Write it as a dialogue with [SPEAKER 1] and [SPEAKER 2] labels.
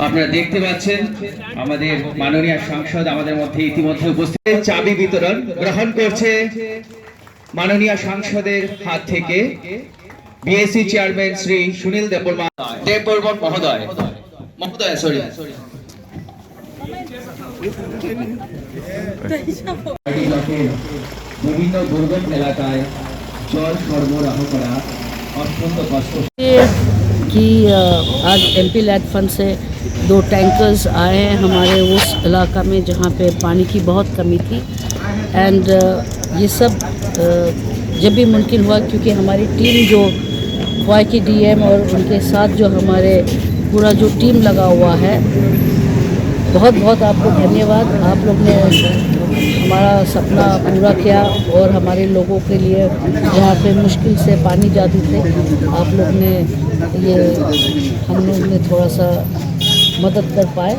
[SPEAKER 1] আপনারা দেখতে পাচ্ছেন আমাদের মাননীয় সাংসদ আমাদের মধ্যে ইতিমধ্যে উপস্থিত। চাবি বিতরণ গ্রহণ করছে মাননীয় সাংসদের হাত থেকে বিএসসি চেয়ারম্যান শ্রী সুনীল দেববর্মন মহোদয়। সরি বিভিন্ন দুর্গম এলাকায় জল সরবরাহ করা অত্যন্ত কষ্ট
[SPEAKER 2] कि आज एमपी लैड फंड से 2 टैंकर्स आए हैं हमारे उस इलाका में जहाँ पे पानी की बहुत कमी थी। एंड ये सब जब भी मुमकिन हुआ क्योंकि हमारी टीम जो वाई की डीएम और उनके साथ जो हमारे पूरा जो टीम लगा हुआ है, बहुत बहुत आपको धन्यवाद। आप लोग ने हमारा सपना पूरा किया और हमारे लोगों के लिए जहाँ पे मुश्किल से पानी जाती थे, आप लोग ने ये हम लोग ने थोड़ा सा मदद कर पाए।